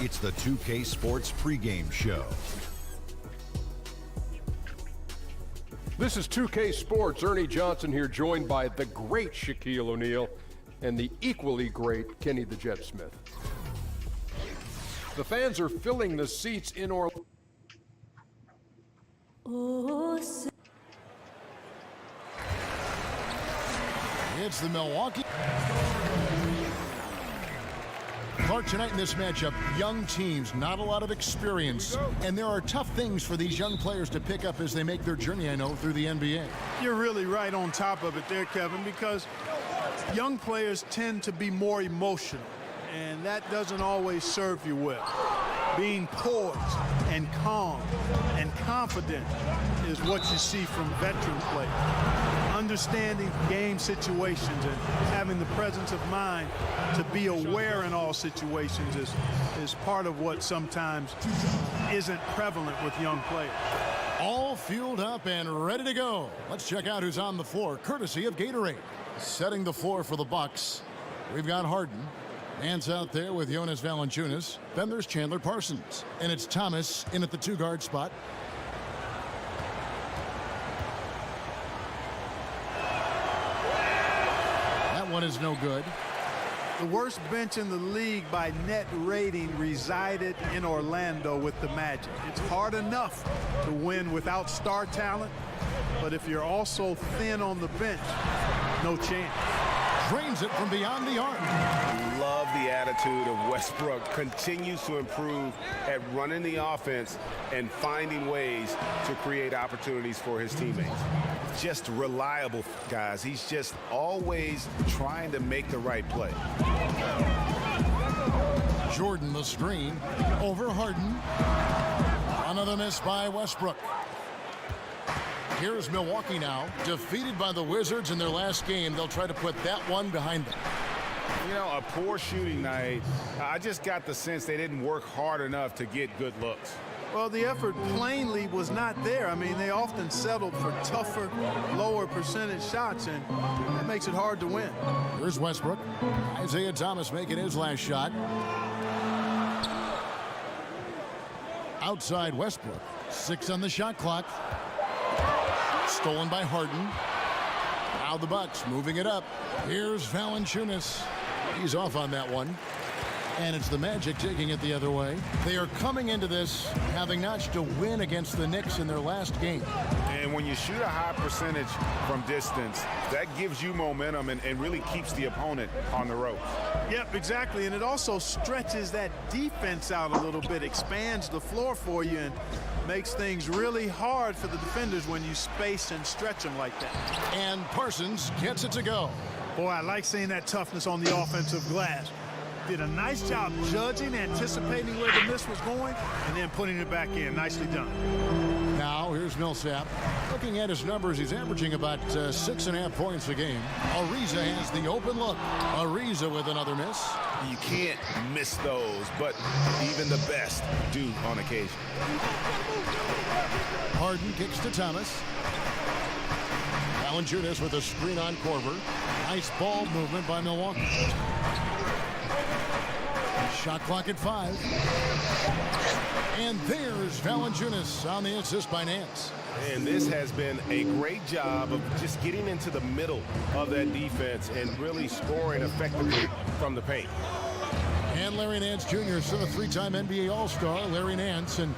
It's the 2K Sports pregame show. This is 2K Sports. Ernie Johnson here, joined by the great Shaquille O'Neal and the equally great Kenny the Jet Smith. The fans are filling the seats in Orlando. It's the Milwaukee. Clark, tonight in this matchup, young teams, not a lot of experience, and there are tough things for these young players to pick up as they make their journey, I know, through the NBA. You're really right on top of it there, Kevin, because young players tend to be more emotional, and that doesn't always serve you well. Being poised and calm and confident is what you see from veteran players. Understanding game situations and having the presence of mind to be aware in all situations is part of what sometimes isn't prevalent with young players. All fueled up and ready to go. Let's check out who's on the floor, courtesy of Gatorade. Setting the floor for the Bucks, we've got Harden. Hands out there with Jonas Valanciunas. Then there's Chandler Parsons. And it's Thomas in at the two-guard spot. That one is no good. The worst bench in the league by net rating resided in Orlando with the Magic. It's hard enough to win without star talent, but if you're also thin on the bench, no chance. Drains it from beyond the arc. Love the attitude of Westbrook. Continues to improve at running the offense and finding ways to create opportunities for his teammates. Just reliable, guys. He's just always trying to make the right play. Jordan the screen over Harden. Another miss by Westbrook. Here's Milwaukee now, defeated by the Wizards in their last game. They'll try to put that one behind them. You know, a poor shooting night. I just got the sense they didn't work hard enough to get good looks. Well, the effort plainly was not there. I mean, they often settled for tougher, lower percentage shots, and that makes it hard to win. Here's Westbrook. Isaiah Thomas making his last shot. Outside Westbrook. 6 on the shot clock. Stolen by Harden. Now the Bucks moving it up. Here's Valanciunas. He's off on that one. And it's the Magic taking it the other way. They are coming into this having notched a win against the Knicks in their last game. And when you shoot a high percentage from distance, that gives you momentum and really keeps the opponent on the ropes. Yep, exactly. And it also stretches that defense out a little bit, expands the floor for you, and makes things really hard for the defenders when you space and stretch them like that. And Parsons gets it to go. Boy, I like seeing that toughness on the offensive glass. Did a nice job judging, anticipating where the miss was going, and then putting it back in. Nicely done. Now here's Millsap. Looking at his numbers, he's averaging about 6.5 points a game. Ariza has the open look. Ariza with another miss. You can't miss those, but even the best do on occasion. Harden kicks to Thomas. Valanciunas with a screen on Korver. Nice ball movement by Milwaukee. Shot clock at 5. And there's Valanciunas on the assist by Nance. And this has been a great job of just getting into the middle of that defense and really scoring effectively from the paint. And Larry Nance Jr., so a 3-time NBA All-Star, Larry Nance, and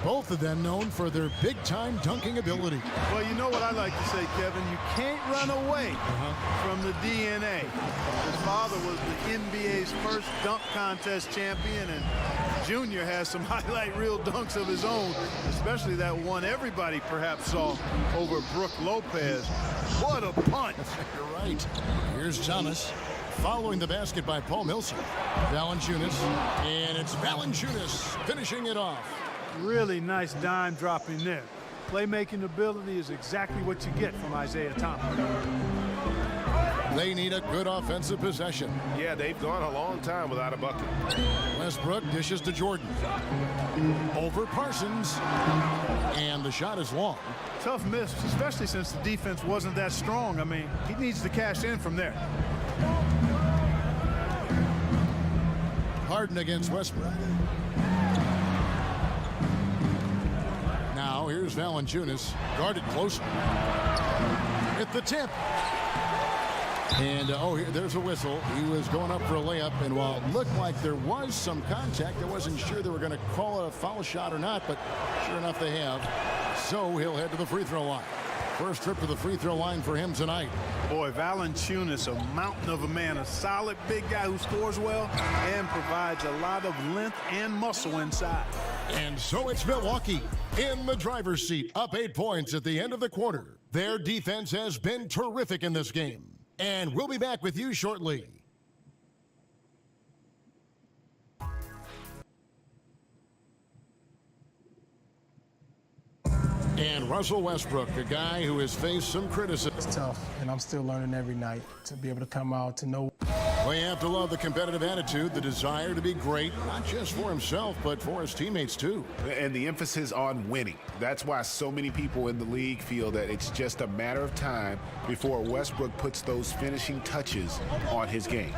both of them known for their big-time dunking ability. Well, you know what I like to say, Kevin? You can't run away from the DNA. His father was the NBA's first dunk contest champion, and Junior has some highlight reel dunks of his own, especially that one everybody perhaps saw over Brook Lopez. What a punch! You're right. Here's Thomas. Following the basket by Paul Millsap. Valanciunas, and it's Valanciunas finishing it off. Really nice dime dropping there. Playmaking ability is exactly what you get from Isaiah Thomas. They need a good offensive possession. Yeah, they've gone a long time without a bucket. Westbrook dishes to Jordan. Over Parsons. And the shot is long. Tough miss, especially since the defense wasn't that strong. I mean, he needs to cash in from there. Harden against Westbrook. Now here's Valanciunas, guarded close. At the tip. And, there's a whistle. He was going up for a layup, and while it looked like there was some contact, I wasn't sure they were going to call a foul shot or not, but sure enough they have. So he'll head to the free throw line. First trip to the free throw line for him tonight. Boy, Valanciunas, a mountain of a man, a solid big guy who scores well and provides a lot of length and muscle inside. And so it's Milwaukee in the driver's seat, up 8 points at the end of the quarter. Their defense has been terrific in this game. And we'll be back with you shortly. And Russell Westbrook, a guy who has faced some criticism. It's tough, and I'm still learning every night to be able to come out to know. Well, you have to love the competitive attitude, the desire to be great, not just for himself, but for his teammates, too. And the emphasis on winning. That's why so many people in the league feel that it's just a matter of time before Westbrook puts those finishing touches on his game.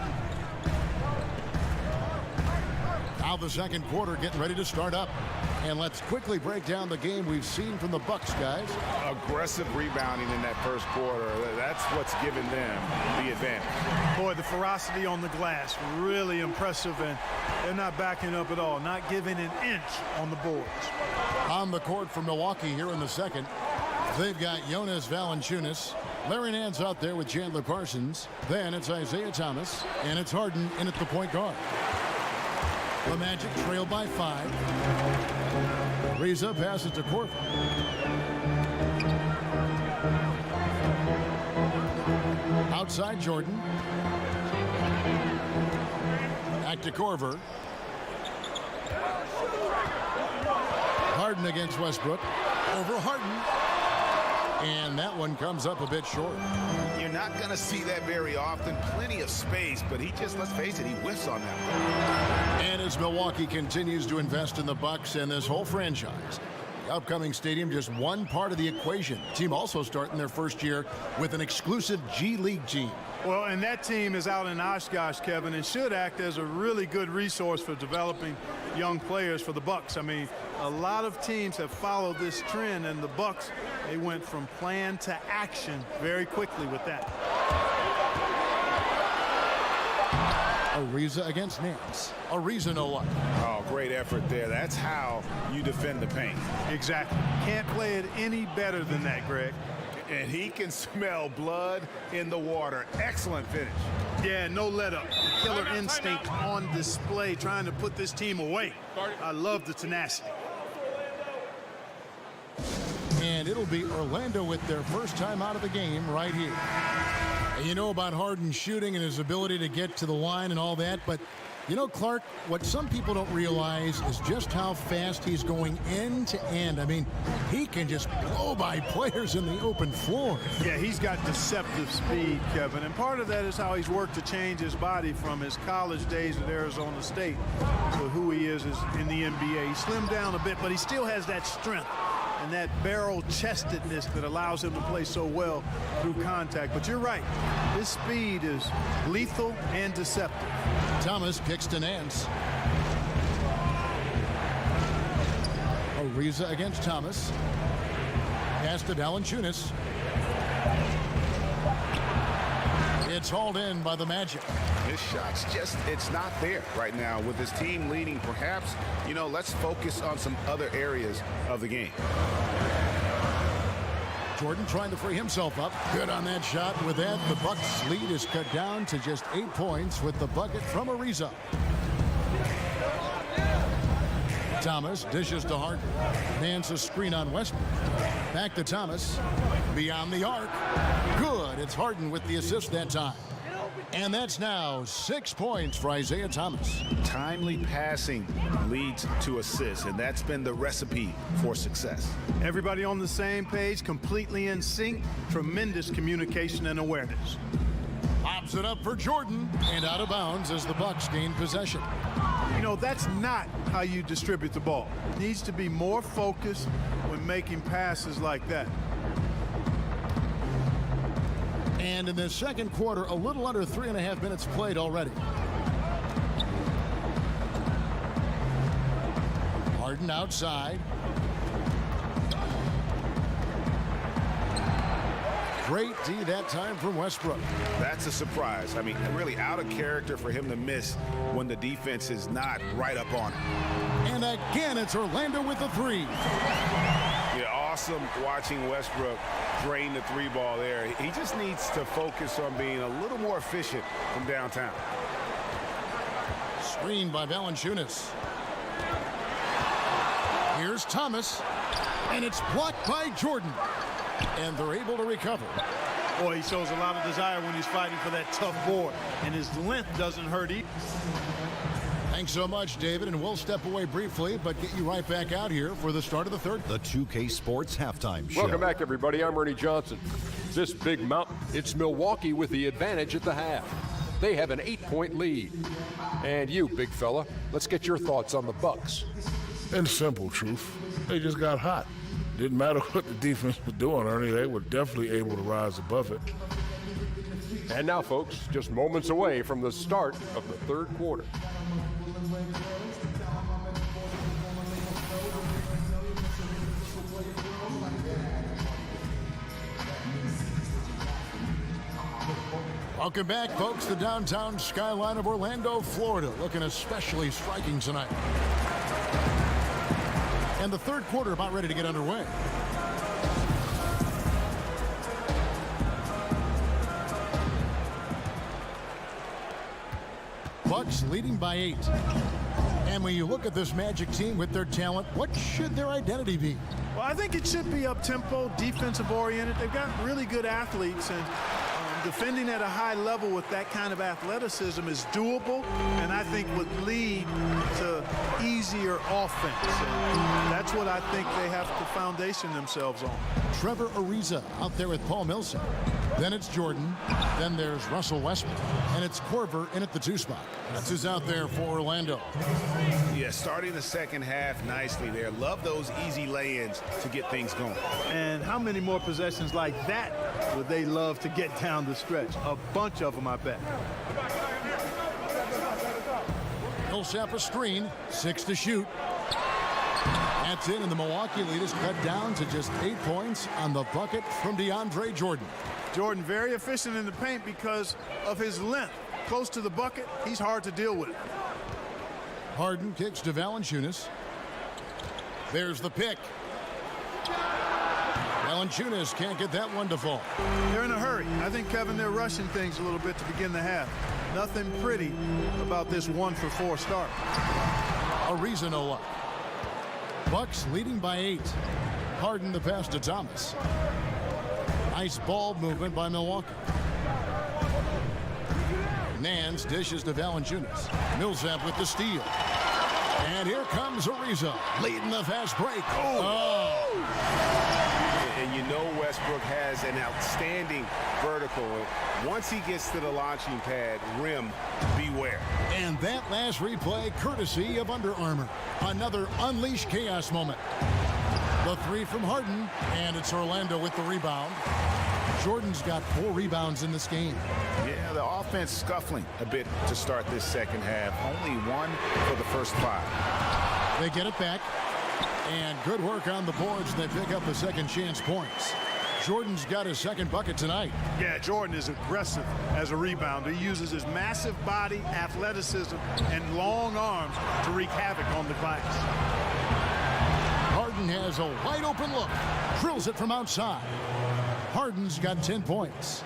Now the second quarter getting ready to start up. And let's quickly break down the game we've seen from the Bucks, guys. Aggressive rebounding in that first quarter. That's what's given them the advantage. Boy, the ferocity on the glass, really impressive, and they're not backing up at all, not giving an inch on the boards. On the court for Milwaukee here in the second, they've got Jonas Valanciunas. Larry Nance out there with Chandler Parsons. Then it's Isaiah Thomas, and it's Harden in at the point guard. The Magic trail by 5. Reza passes to Korver. Outside Jordan. Back to Korver. Harden against Westbrook. Over Harden. And that one comes up a bit short. You're not going to see that very often. Plenty of space, but he just, let's face it, he whiffs on that one. And as Milwaukee continues to invest in the Bucks and this whole franchise, the upcoming stadium just one part of the equation. The team also starting their first year with an exclusive G League team. Well, and that team is out in Oshkosh, Kevin, and should act as a really good resource for developing young players for the Bucks. I mean, a lot of teams have followed this trend, and the Bucks, they went from plan to action very quickly with that. Ariza against Nance. Ariza no luck. Oh, great effort there. That's how you defend the paint. Exactly. Can't play it any better than that, Greg. And he can smell blood in the water. Excellent finish. Yeah, no let up. The killer instinct on display, trying to put this team away. I love the tenacity. And it'll be Orlando with their first time out of the game right here. And you know about Harden shooting and his ability to get to the line and all that, but you know, Clark, what some people don't realize is just how fast he's going end to end. I mean, he can just blow by players in the open floor. Yeah, he's got deceptive speed, Kevin, and part of that is how he's worked to change his body from his college days at Arizona State to who he is in the NBA. He slimmed down a bit, but he still has that strength and that barrel-chestedness that allows him to play so well through contact. But you're right, his speed is lethal and deceptive. Thomas kicks to Nance. Ariza against Thomas. Pass to Valanciunas. It's hauled in by the Magic. His shot's just, it's not there right now. With his team leading, perhaps, you know, let's focus on some other areas of the game. Jordan trying to free himself up. Good on that shot. With that, the Bucks' lead is cut down to just 8 points with the bucket from Ariza. Thomas dishes to Harden. Nance a screen on Westbrook. Back to Thomas. Beyond the arc. Good. It's Harden with the assist that time. And that's now 6 points for Isaiah Thomas. Timely passing leads to assists, and that's been the recipe for success. Everybody on the same page, completely in sync, tremendous communication and awareness. Pops it up for Jordan, and out of bounds as the Bucks gain possession. You know, that's not how you distribute the ball. It needs to be more focused when making passes like that. And in the second quarter, a little under 3.5 minutes played already. Harden outside. Great D that time from Westbrook. That's a surprise. I mean, really out of character for him to miss when the defense is not right up on him. And again, it's Orlando with the three. Yeah, awesome watching Westbrook drain the three ball there. He just needs to focus on being a little more efficient from downtown. Screen by Valanciunas. Here's Thomas, and it's blocked by Jordan. And they're able to recover. Boy, he shows a lot of desire when he's fighting for that tough board, and his length doesn't hurt either. Thanks so much, David, and we'll step away briefly, but get you right back out here for the start of the third. The 2K Sports Halftime Show. Welcome back, everybody. I'm Ernie Johnson. This big mountain, it's Milwaukee with the advantage at the half. They have an 8-point lead. And you, big fella, let's get your thoughts on the Bucks. In simple truth, they just got hot. Didn't matter what the defense was doing, Ernie. They were definitely able to rise above it. And now, folks, just moments away from the start of the third quarter. Welcome back, folks. The downtown skyline of Orlando, Florida, looking especially striking tonight. And the third quarter about ready to get underway. Bucks leading by 8. And when you look at this Magic team with their talent, what should their identity be? Well, I think it should be up-tempo, defensive-oriented. They've got really good athletes, and defending at a high level with that kind of athleticism is doable, and I think would lead to easier offense. And that's what I think they have to foundation themselves on. Trevor Ariza out there with Paul Millsap. Then it's Jordan. Then there's Russell Westbrook. And it's Korver in at the 2 spot. That's who's out there for Orlando. Yeah, starting the second half nicely there. Love those easy lay-ins to get things going. And how many more possessions like that would they love to get down the stretch? A bunch of them, I bet. Millsap a screen, 6 to shoot. That's in, and the Milwaukee lead is cut down to just 8 points on the bucket from DeAndre Jordan. Jordan very efficient in the paint because of his length. Close to the bucket, he's hard to deal with. Harden kicks to Valanciunas. There's the pick. Valanciunas can't get that one to fall. They're in a hurry. I think, Kevin, they're rushing things a little bit to begin the half. Nothing pretty about this 1-for-4 start. Ariza no luck. Bucks leading by 8. Harden the pass to Thomas. Nice ball movement by Milwaukee. Nance dishes to Valanciunas. Millsap with the steal. And here comes Ariza leading the fast break. And you know Westbrook has an outstanding vertical. Once he gets to the launching pad, rim, beware. And that last replay courtesy of Under Armour. Another unleash chaos moment. The 3 from Harden, and it's Orlando with the rebound. Jordan's got 4 rebounds in this game. Yeah, the offense scuffling a bit to start this second half. Only 1 for the first 5. They get it back. And good work on the boards. They pick up the second chance points. Jordan's got his second bucket tonight. Yeah, Jordan is aggressive as a rebounder. He uses his massive body, athleticism, and long arms to wreak havoc on the glass. Harden has a wide open look. Drills it from outside. Harden's got 10 points.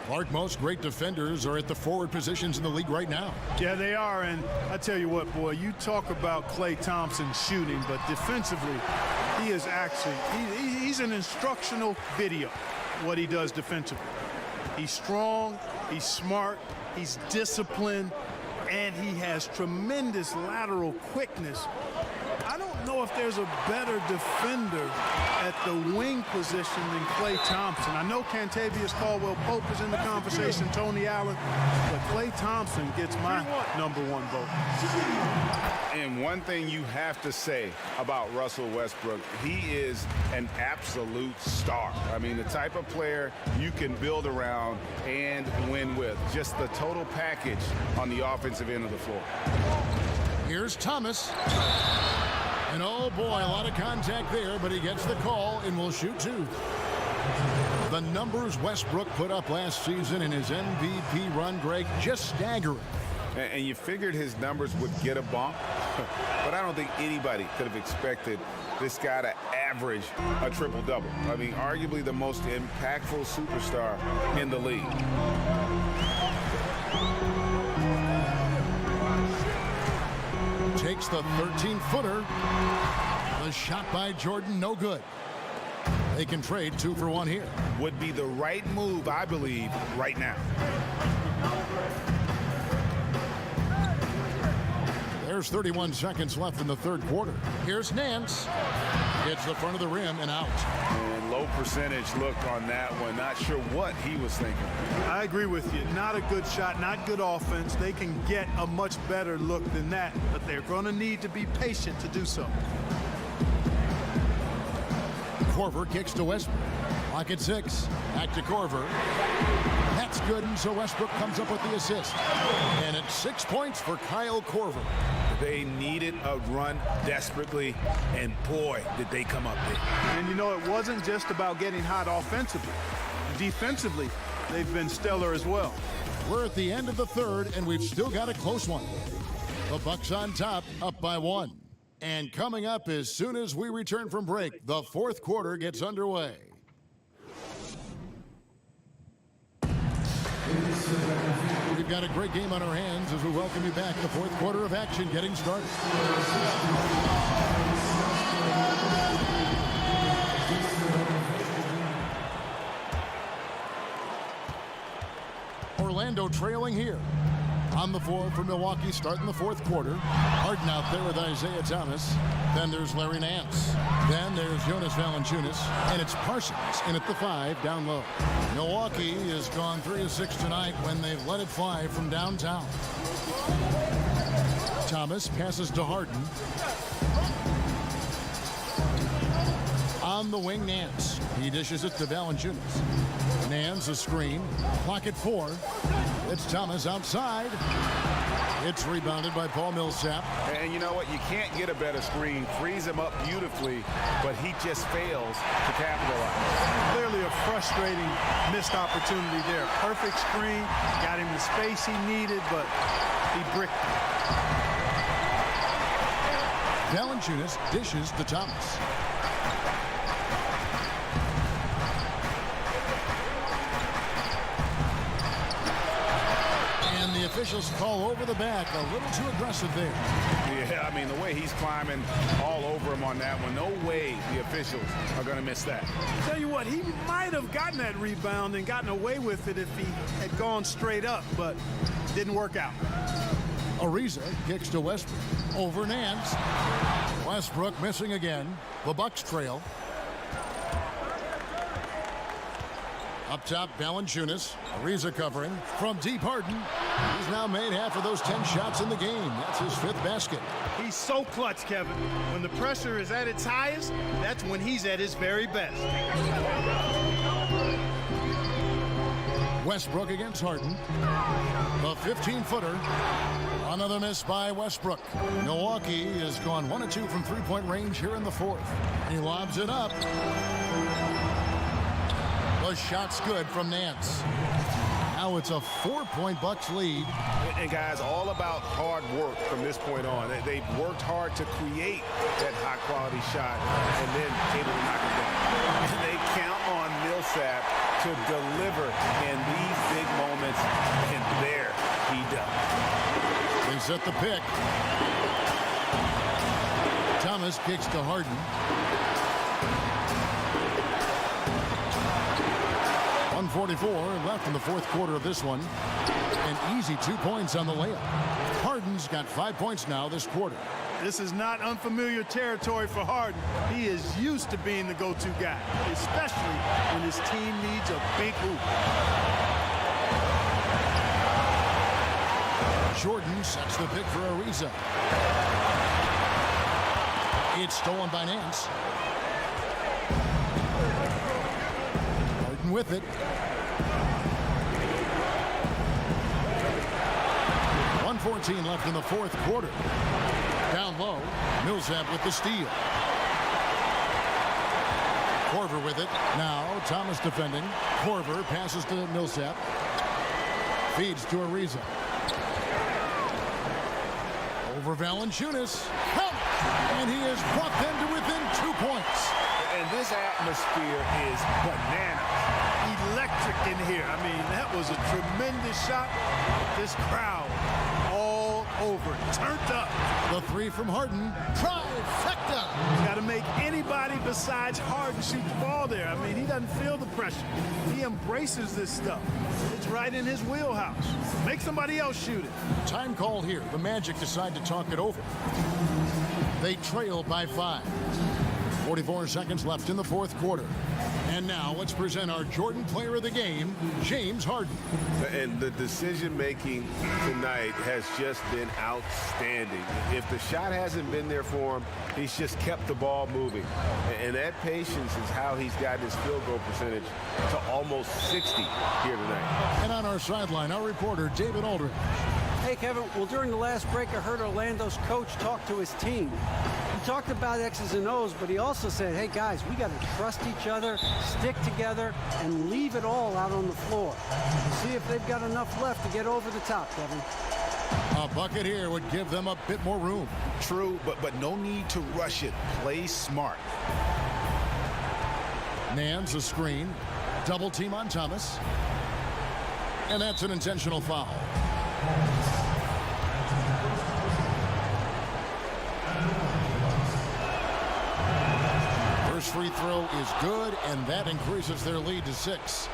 Clark, most great defenders are at the forward positions in the league right now. Yeah, they are, and I tell you what, boy, you talk about Klay Thompson shooting, but defensively, he is actually, he's an instructional video, what he does defensively. He's strong, he's smart, he's disciplined, and he has tremendous lateral quickness. I don't know if there's a better defender at the wing position than Klay Thompson. I know Kentavious Caldwell-Pope is in the conversation, Tony Allen, but Klay Thompson gets my #1 vote. And one thing you have to say about Russell Westbrook, he is an absolute star. I mean, the type of player you can build around and win with. Just the total package on the offensive end of the floor. Here's Thomas. And oh boy, a lot of contact there, but he gets the call and will shoot two. The numbers Westbrook put up last season in his MVP run, Greg, just staggering. And you figured his numbers would get a bump, but I don't think anybody could have expected this guy to average a triple-double. I mean, arguably the most impactful superstar in the league. Takes the 13-footer. The shot by Jordan, no good. They can trade 2 for 1 here. Would be the right move, I believe, right now. There's 31 seconds left in the third quarter. Here's Nance. Hits the front of the rim and out. And low percentage look on that one. Not sure what he was thinking. I agree with you. Not a good shot, not good offense. They can get a much better look than that, but they're going to need to be patient to do so. Korver kicks to Westbrook. Clock at 6. Back to Korver. That's good, and so Westbrook comes up with the assist. And it's 6 points for Kyle Korver. They needed a run desperately, and boy, did they come up big. And you know, it wasn't just about getting hot offensively. Defensively, they've been stellar as well. We're at the end of the third, and we've still got a close one. The Bucks on top, up by 1. And coming up as soon as we return from break, the fourth quarter gets underway. We've got a great game on our hands as we welcome you back to the fourth quarter of action getting started. Orlando trailing here. On the floor for Milwaukee, starting the fourth quarter. Harden out there with Isaiah Thomas. Then there's Larry Nance. Then there's Jonas Valanciunas. And it's Parsons in at the 5 down low. Milwaukee has gone 3 of 6 tonight when they've let it fly from downtown. Thomas passes to Harden. On the wing, Nance. He dishes it to Valanciunas. Nance a screen. Clock at 4. It's Thomas outside. It's rebounded by Paul Millsap. And you know what? You can't get a better screen. Frees him up beautifully, but he just fails to capitalize. Clearly a frustrating missed opportunity there. Perfect screen, got him the space he needed, but he bricked it. Valanciunas dishes to Thomas. The officials call over the back, a little too aggressive there. Yeah, I mean, the way he's climbing all over him on that one, no way the officials are going to miss that. Tell you what, he might have gotten that rebound and gotten away with it if he had gone straight up, but didn't work out. Ariza kicks to Westbrook. Over Nance. Westbrook missing again. The Bucks trail. Up top, Valanciunas. Ariza covering. From deep, Harden. He's now made half of those 10 shots in the game. That's his 5th basket. He's so clutch, Kevin. When the pressure is at its highest, that's when he's at his very best. Westbrook against Harden. The 15-footer. Another miss by Westbrook. Milwaukee has gone 1 of 2 from three-point range here in the fourth. He lobs it up. The shot's good from Nance. Now it's a 4-point Bucks lead. And guys, all about hard work from this point on. They've worked hard to create that high-quality shot and then able to knock it down. And they count on Millsap to deliver in these big moments, and there he does. They set the pick. Thomas kicks to Harden. 1:44 left in the fourth quarter of this one. An easy 2 points on the layup. Harden's got 5 points now this quarter. This is not unfamiliar territory for Harden. He is used to being the go-to guy, especially when his team needs a big hoop. Jordan sets the pick for Ariza. It's stolen by Nance. Harden with it. 1:14 left in the fourth quarter. Down low, Millsap with the steal. Korver with it. Now Thomas defending. Korver passes to Millsap. Feeds to Ariza. Over Valanciunas. And he has brought them to within 2 points. And this atmosphere is bananas. Electric in here. I mean, that was a tremendous shot. This crowd all over, turned up. The three from Harden. Trifecta. Got to make anybody besides Harden shoot the ball there. I mean, he doesn't feel the pressure. He embraces this stuff. It's right in his wheelhouse. Make somebody else shoot it. Time called here. The Magic decide to talk it over. They trail by 5. 44 seconds left in the fourth quarter. And now let's present our Jordan Player of the Game, James Harden. And the decision-making tonight has just been outstanding. If the shot hasn't been there for him, he's just kept the ball moving. And that patience is how he's gotten his field goal percentage to almost 60 here tonight. And on our sideline, our reporter, David Aldridge. Hey, Kevin, well, during the last break, I heard Orlando's coach talk to his team. He talked about X's and O's, but he also said, hey, guys, we got to trust each other, stick together, and leave it all out on the floor. See if they've got enough left to get over the top, Kevin. A bucket here would give them a bit more room. True, but no need to rush it. Play smart. Nance a screen. Double team on Thomas. And that's an intentional foul. First free throw is good, and that increases their lead to 6.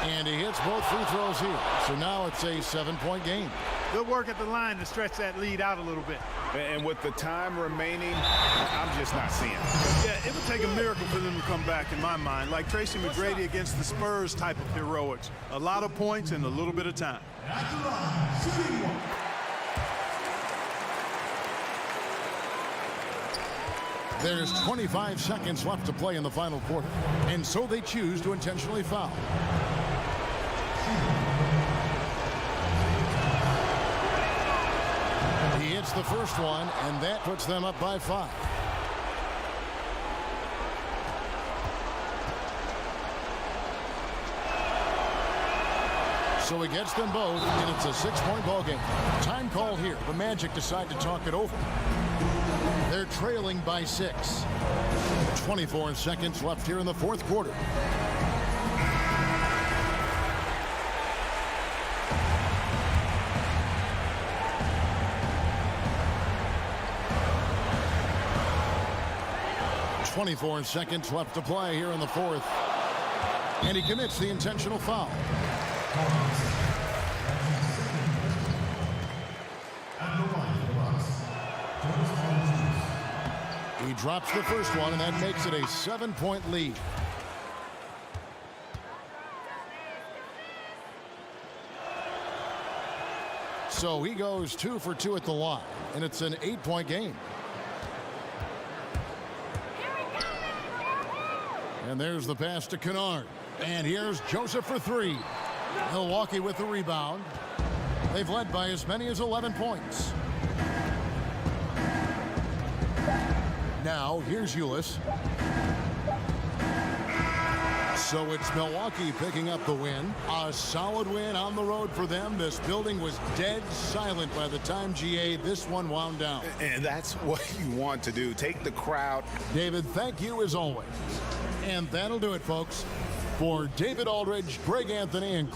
And he hits both free throws here. So now it's a 7-point game. Good work at the line to stretch that lead out a little bit. And with the time remaining, I'm just not seeing it. Yeah, it would take a miracle for them to come back, in my mind, like Tracy McGrady against the Spurs type of heroics. A lot of points in a little bit of time. There's 25 seconds left to play in the final quarter, and so they choose to intentionally foul. He hits the first one, and that puts them up by 5. So he gets them both, and it's a 6-point ball game. Time call here. The Magic decide to talk it over. They're trailing by 6. 24 seconds left here in the fourth quarter. .24 seconds left to play here in the fourth. And he commits the intentional foul. He drops the first one, and that makes it a 7-point lead. So he goes 2 for 2 at the line, and it's an 8-point game. And there's the pass to Kennard. And here's Joseph for 3. Milwaukee with the rebound. They've led by as many as 11 points. Now, here's Ulis. So it's Milwaukee picking up the win. A solid win on the road for them. This building was dead silent by the time, GA, this one wound down. And that's what you want to do. Take the crowd. David, thank you as always. And that'll do it, folks. For David Aldridge, Greg Anthony, and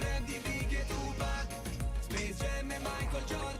Rendi che tu va, Space Jam e Michael Jordan.